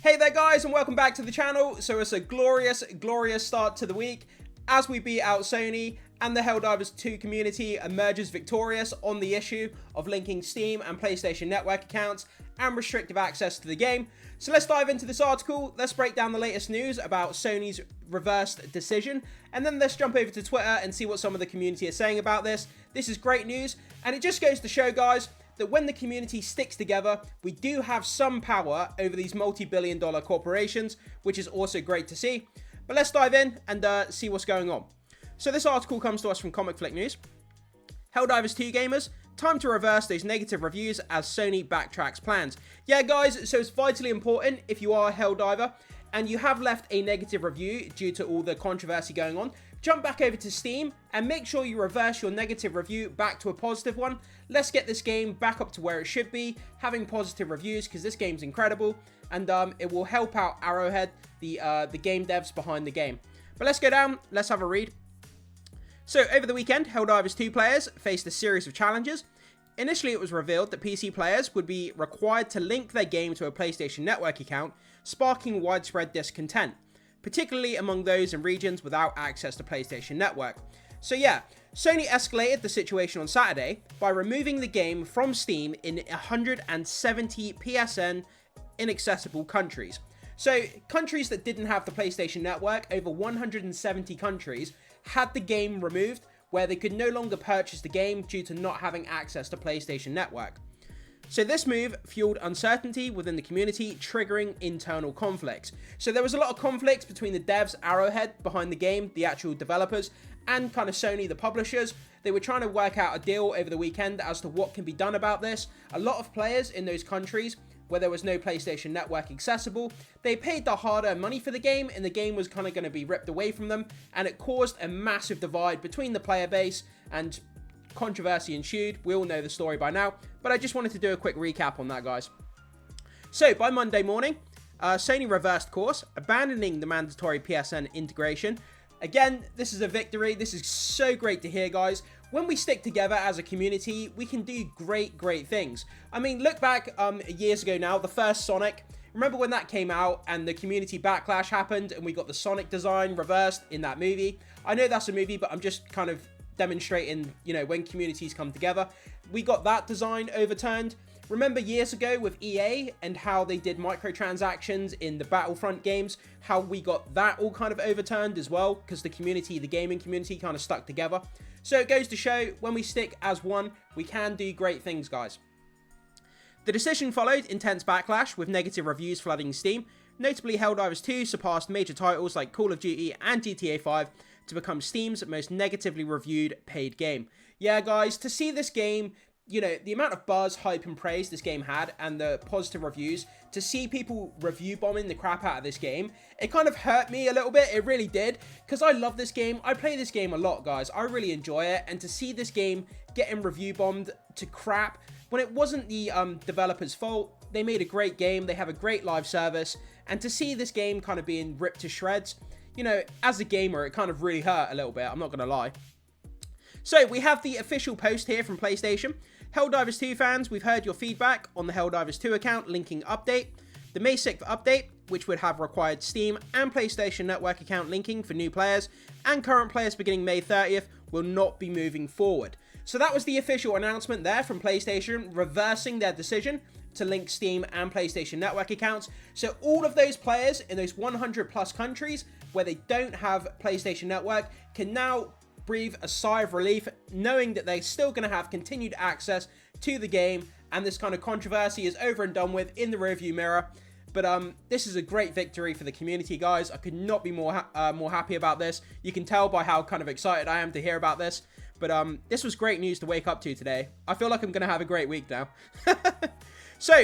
Hey there guys, and welcome back to the channel. So it's a glorious start to the week as we beat out Sony, and the Helldivers 2 community emerges victorious on the issue of linking Steam and PlayStation Network accounts and restrictive access to the game. So let's dive into this article, let's break down the latest news about Sony's reversed decision, and then let's jump over to Twitter and see what some of the community is saying about this. This is great news, and it just goes to show, guys, that when the community sticks together, we do have some power over these multi-billion-dollar corporations, which is also great to see. But let's dive in and see what's going on. So this article comes to us from Comic Flick News. Helldivers 2 gamers, time to reverse those negative reviews as Sony backtracks plans. Yeah guys, so it's vitally important if you are a Helldiver and you have left a negative review due to all the controversy going on, jump back over to Steam and make sure you reverse your negative review back to a positive one. Let's get this game back up to where it should be, having positive reviews, because this game's incredible, and it will help out Arrowhead, the game devs behind the game. But let's go down, let's have a read. So over the weekend, Helldivers 2 players faced a series of challenges. Initially, it was revealed that PC players would be required to link their game to a PlayStation Network account, sparking widespread discontent, particularly among those in regions without access to PlayStation Network. So yeah, Sony escalated the situation on Saturday by removing the game from Steam in 170 PSN inaccessible countries. So countries that didn't have the PlayStation Network, over 170 countries, had the game removed, where they could no longer purchase the game due to not having access to PlayStation Network. So this move fueled uncertainty within the community, triggering internal conflicts. So there was a lot of conflicts between the devs, Arrowhead, behind the game, the actual developers, and kind of Sony, the publishers. They were trying to work out a deal over the weekend as to what can be done about this. A lot of players in those countries where there was no PlayStation Network accessible, they paid the hard-earned money for the game, and the game was kind of going to be ripped away from them, and it caused a massive divide between the player base, and controversy ensued. We all know the story by now, but I just wanted to do a quick recap on that, guys. So by Monday morning, Sony reversed course, abandoning the mandatory PSN integration. Again, this is a victory. This is so great to hear, guys. When we stick together as a community, we can do great things. I mean, look back years ago now, the first Sonic. Remember when that came out and the community backlash happened and we got the Sonic design reversed in that movie? I know that's a movie, but I'm just kind of demonstrating, you know, when communities come together. We got that design overturned. Remember years ago with EA and how they did microtransactions in the Battlefront games, how we got that all kind of overturned as well, because the community, the gaming community, kind of stuck together. So it goes to show, when we stick as one, we can do great things, guys. The decision followed intense backlash, with negative reviews flooding Steam. Notably, Helldivers 2 surpassed major titles like Call of Duty and GTA 5 to become Steam's most negatively reviewed paid game. Yeah, guys, to see this game, you know, the amount of buzz, hype, and praise this game had, and the positive reviews, to see people review bombing the crap out of this game, it kind of hurt me a little bit. It really did, because I love this game. I play this game a lot, guys. I really enjoy it, and to see this game getting review bombed to crap, when it wasn't the developers' fault, they made a great game, they have a great live service, and to see this game kind of being ripped to shreds, you know, as a gamer, it kind of really hurt a little bit, I'm not going to lie. So, we have the official post here from PlayStation. Helldivers 2 fans, we've heard your feedback on the Helldivers 2 account linking update. The May 6th update, which would have required Steam and PlayStation Network account linking for new players and current players beginning May 30th, will not be moving forward. So that was the official announcement there from PlayStation, reversing their decision to link Steam and PlayStation Network accounts. So all of those players in those 100 plus countries where they don't have PlayStation Network can now breathe a sigh of relief, knowing that they're still going to have continued access to the game, and this kind of controversy is over and done with in the rearview mirror. But this is a great victory for the community, guys. I could not be more happy about this. You can tell by how kind of excited I am to hear about this. But this was great news to wake up to today. I feel like I'm going to have a great week now. So,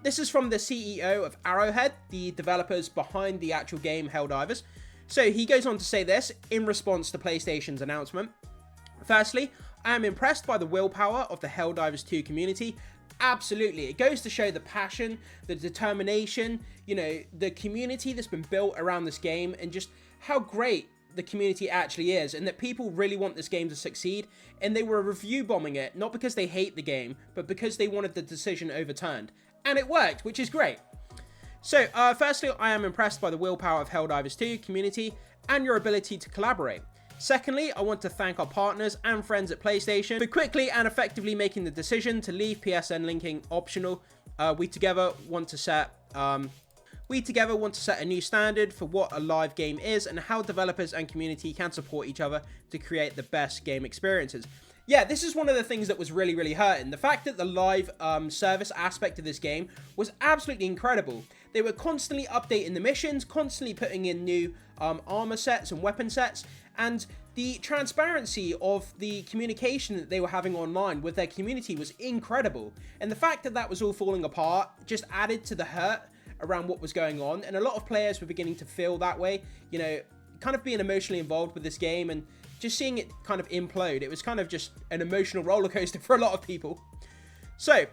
this is from the CEO of Arrowhead, the developers behind the actual game Helldivers. So he goes on to say this in response to PlayStation's announcement. Firstly, I am impressed by the willpower of the Helldivers 2 community. Absolutely. It goes to show the passion, the determination, you know, the community that's been built around this game, and just how great the community actually is, and that people really want this game to succeed, and they were review bombing it, not because they hate the game, but because they wanted the decision overturned. And it worked, which is great. So, firstly, I am impressed by the willpower of Helldivers 2 community and your ability to collaborate. Secondly, I want to thank our partners and friends at PlayStation for quickly and effectively making the decision to leave PSN linking optional. We together want to set a new standard for what a live game is and how developers and community can support each other to create the best game experiences. Yeah, this is one of the things that was really, really hurting. The fact that the live service aspect of this game was absolutely incredible. They were constantly updating the missions, constantly putting in new armor sets and weapon sets, and the transparency of the communication that they were having online with their community was incredible. And the fact that that was all falling apart just added to the hurt around what was going on, and a lot of players were beginning to feel that way, you know, kind of being emotionally involved with this game and just seeing it kind of implode. It was kind of just an emotional roller coaster for a lot of people. So,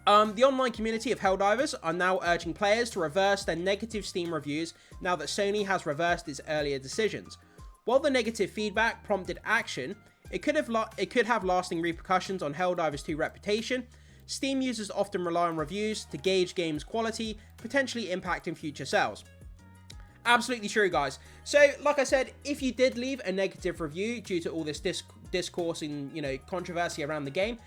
the online community of Helldivers are now urging players to reverse their negative Steam reviews now that Sony has reversed its earlier decisions. While the negative feedback prompted action, it could have lasting repercussions on Helldivers 2 reputation. Steam users often rely on reviews to gauge games' quality, potentially impacting future sales. Absolutely true, guys. So, like I said, if you did leave a negative review due to all this discourse and, you know, controversy around the game,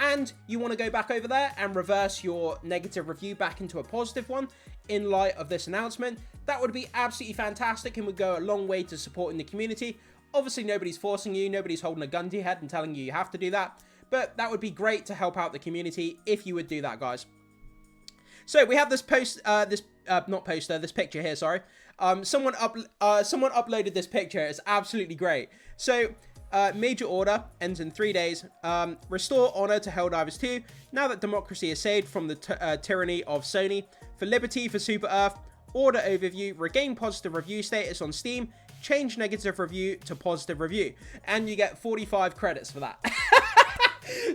and you want to go back over there and reverse your negative review back into a positive one in light of this announcement, that would be absolutely fantastic and would go a long way to supporting the community. Obviously, nobody's forcing you, nobody's holding a gun to your head and telling you have to do that, but that would be great to help out the community if you would do that, guys. So we have this this picture here, sorry. Someone uploaded this picture. It's absolutely great. So, major order ends in 3 days. Restore honor to Helldivers 2. Now that democracy is saved from the tyranny of Sony. For liberty for Super Earth. Order overview. Regain positive review status on Steam. Change negative review to positive review. And you get 45 credits for that.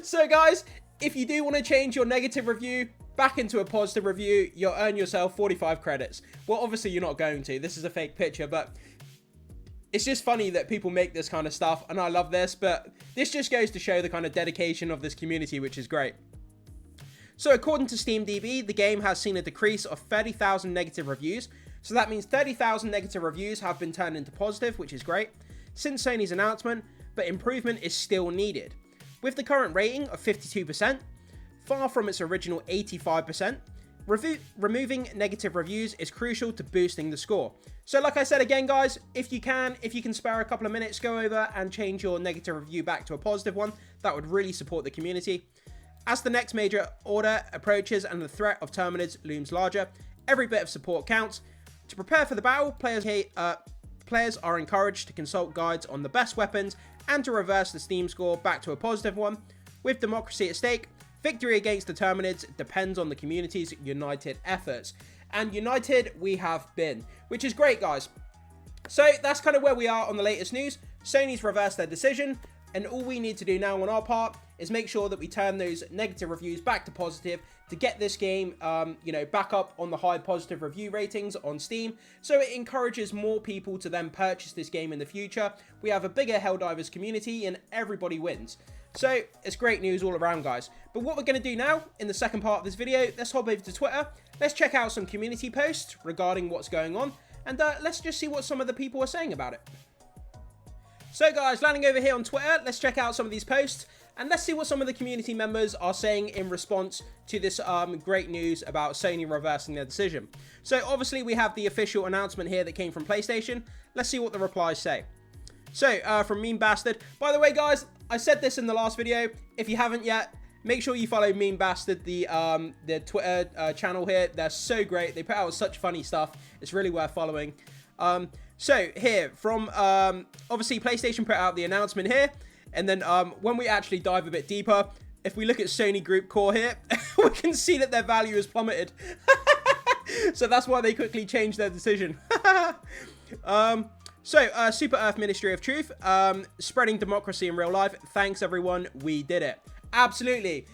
So, guys, if you do want to change your negative review back into a positive review, you'll earn yourself 45 credits. Well, obviously you're not going to. This is a fake picture, but it's just funny that people make this kind of stuff, and I love this, but this just goes to show the kind of dedication of this community, which is great. So according to SteamDB, the game has seen a decrease of 30,000 negative reviews. So that means 30,000 negative reviews have been turned into positive, which is great, since Sony's announcement, but improvement is still needed. With the current rating of 52%, far from its original 85%, removing negative reviews is crucial to boosting the score. So like I said again, guys, if you can spare a couple of minutes, go over and change your negative review back to a positive one. That would really support the community. As the next major order approaches and the threat of Terminids looms larger, every bit of support counts. To prepare for the battle, players are encouraged to consult guides on the best weapons and to reverse the Steam score back to a positive one. With democracy at stake, victory against the Terminids depends on the community's united efforts. And united we have been, which is great, guys. So that's kind of where we are on the latest news. Sony's reversed their decision, and all we need to do now on our part is make sure that we turn those negative reviews back to positive to get this game, back up on the high positive review ratings on Steam, so it encourages more people to then purchase this game in the future. We have a bigger Helldivers community, and everybody wins. So, it's great news all around, guys. But what we're going to do now, in the second part of this video, let's hop over to Twitter. Let's check out some community posts regarding what's going on. And let's just see what some of the people are saying about it. So, guys, landing over here on Twitter, let's check out some of these posts. And let's see what some of the community members are saying in response to this great news about Sony reversing their decision. So, obviously, we have the official announcement here that came from PlayStation. Let's see what the replies say. So, from Meme Bastard. By the way, guys, I said this in the last video. If you haven't yet, make sure you follow Meme Bastard, the Twitter channel here. They're so great. They put out such funny stuff. It's really worth following. So, here, from, obviously, PlayStation put out the announcement here. And then, when we actually dive a bit deeper, if we look at Sony Group Core here, we can see that their value has plummeted. So, that's why they quickly changed their decision. So, Super Earth Ministry of Truth, spreading democracy in real life. Thanks, everyone. We did it. Absolutely.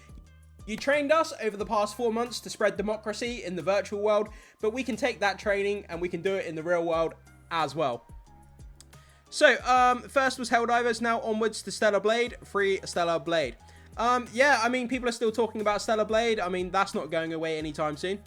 You trained us over the past 4 months to spread democracy in the virtual world, but we can take that training and we can do it in the real world as well. So, first was Helldivers, now onwards to Stellar Blade. Free Stellar Blade. Yeah, I mean, people are still talking about Stellar Blade. I mean, that's not going away anytime soon.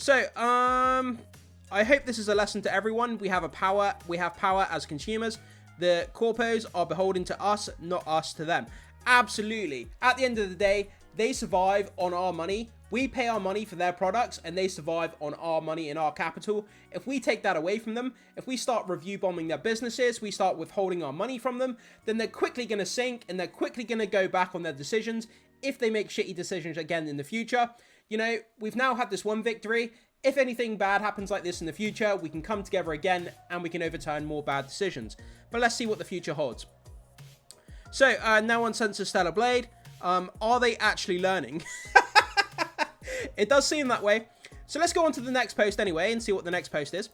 So, I hope this is a lesson to everyone. We have power as consumers. The corpos are beholden to us, not us to them. Absolutely. At the end of the day, they survive on our money. We pay our money for their products, and they survive on our money and our capital. If we take that away from them, if we start review bombing their businesses, we start withholding our money from them, then they're quickly going to sink, and they're quickly going to go back on their decisions if they make shitty decisions again in the future. You know, we've now had this one victory. If anything bad happens like this in the future, we can come together again, and we can overturn more bad decisions. But let's see what the future holds. So, now on Sensor Stellar Blade. Are they actually learning? It does seem that way. So let's go on to the next post anyway and see what the next post is.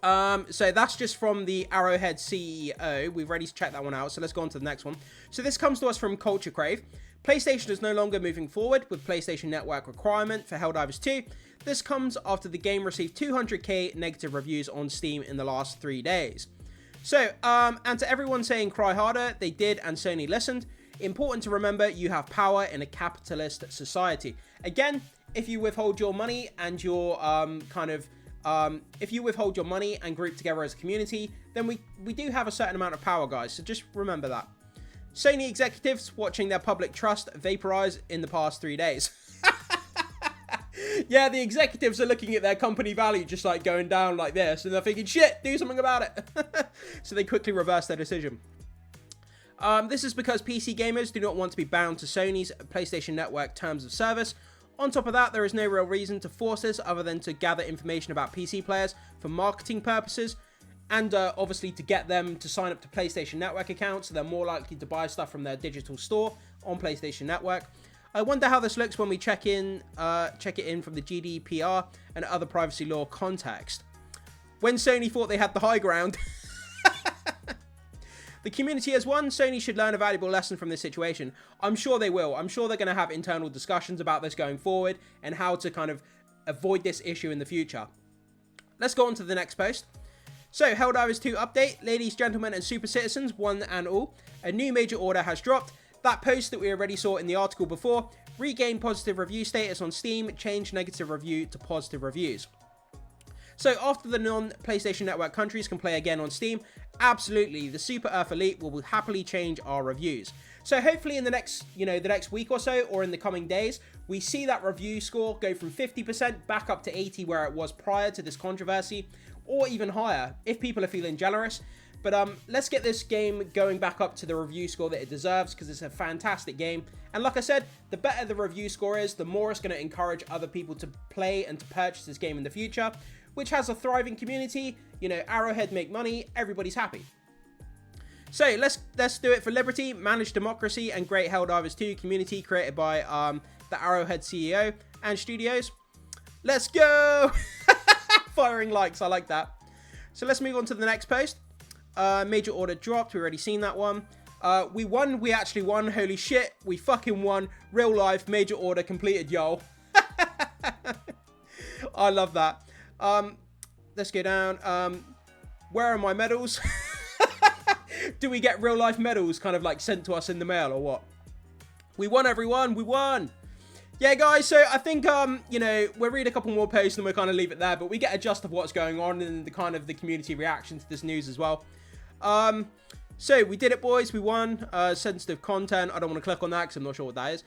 So that's just from the Arrowhead CEO. We've already checked that one out. So let's go on to the next one. So this comes to us from Culture Crave. PlayStation is no longer moving forward with PlayStation Network requirement for Helldivers 2. This comes after the game received 200k negative reviews on Steam in the last 3 days. So, and to everyone saying cry harder, they did, and Sony listened. Important to remember, you have power in a capitalist society. Again, if you withhold your money and your if you withhold your money and group together as a community, then we do have a certain amount of power, guys. So just remember that. Sony executives watching their public trust vaporize in the past 3 days. Yeah, the executives are looking at their company value just like going down like this, and they're thinking, shit, do something about it. So they quickly reverse their decision. This is because PC gamers do not want to be bound to Sony's PlayStation Network terms of service. On top of that, there is no real reason to force this other than to gather information about PC players for marketing purposes, and obviously to get them to sign up to PlayStation Network accounts so they're more likely to buy stuff from their digital store on PlayStation Network. I wonder how this looks when we check it in from the GDPR and other privacy law context. When Sony thought they had the high ground. The community has won. Sony should learn a valuable lesson from this situation. I'm sure they will. I'm sure they're going to have internal discussions about this going forward and how to kind of avoid this issue in the future. Let's go on to the next post. So, Helldivers 2 update. Ladies, gentlemen, and super citizens, one and all. A new major order has dropped. That post that we already saw in the article before. Regain positive review status on Steam. Change negative review to positive reviews. So after the non-PlayStation Network countries can play again on Steam, absolutely, the Super Earth Elite will happily change our reviews. So hopefully in the next, the next week or so, or in the coming days, we see that review score go from 50% back up to 80% where it was prior to this controversy, or even higher, if people are feeling generous. But let's get this game going back up to the review score that it deserves, because it's a fantastic game. And like I said, the better the review score is, the more it's going to encourage other people to play and to purchase this game in the future, which has a thriving community. Arrowhead make money, everybody's happy. So let's do it for liberty, managed democracy, and great Helldivers 2 community created by the Arrowhead CEO and studios. Let's go! Firing likes, I like that. So let's move on to the next post. Major order dropped, we already seen that one. We won, we actually won, holy shit, we fucking won. Real life, major order completed, yo. I love that. Let's go down. Where are my medals? Do we get real life medals kind of like sent to us in the mail or what? We won, everyone, we won. Yeah, guys, so I think, we'll read a couple more posts and we'll kind of leave it there, but we get a gist of what's going on and the kind of the community reaction to this news as well. So we did it, boys. We won. Sensitive content. I don't want to click on that because I'm not sure what that is.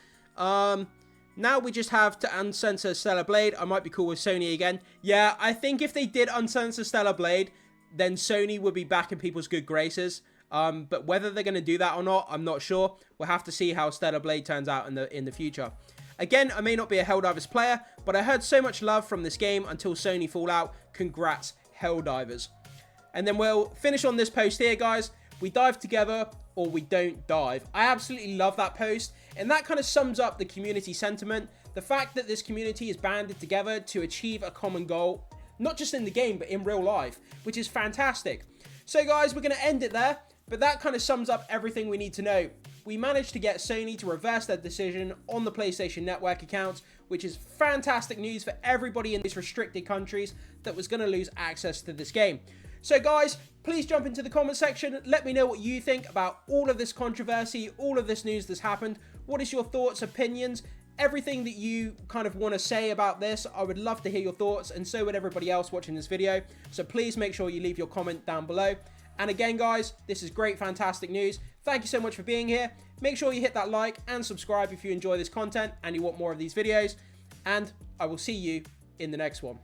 Now we just have to uncensor Stellar Blade. I might be cool with Sony again. Yeah, I think if they did uncensor Stellar Blade, then Sony would be back in people's good graces. But whether they're going to do that or not, I'm not sure. We'll have to see how Stellar Blade turns out in the future. Again, I may not be a Helldivers player, but I heard so much love from this game until Sony Fallout. Congrats, Helldivers. And then we'll finish on this post here, guys. We dive together or we don't dive. I absolutely love that post. And that kind of sums up the community sentiment. The fact that this community is banded together to achieve a common goal, not just in the game, but in real life, which is fantastic. So guys, we're going to end it there. But that kind of sums up everything we need to know. We managed to get Sony to reverse their decision on the PlayStation Network accounts, which is fantastic news for everybody in these restricted countries that was going to lose access to this game. So guys, please jump into the comment section. Let me know what you think about all of this controversy, all of this news that's happened. What is your thoughts, opinions? everything that you kind of want to say about this. I would love to hear your thoughts, and so would everybody else watching this video. So please make sure you leave your comment down below. And again, guys, this is great, fantastic news. Thank you so much for being here. Make sure you hit that like and subscribe if you enjoy this content and you want more of these videos. And I will see you in the next one.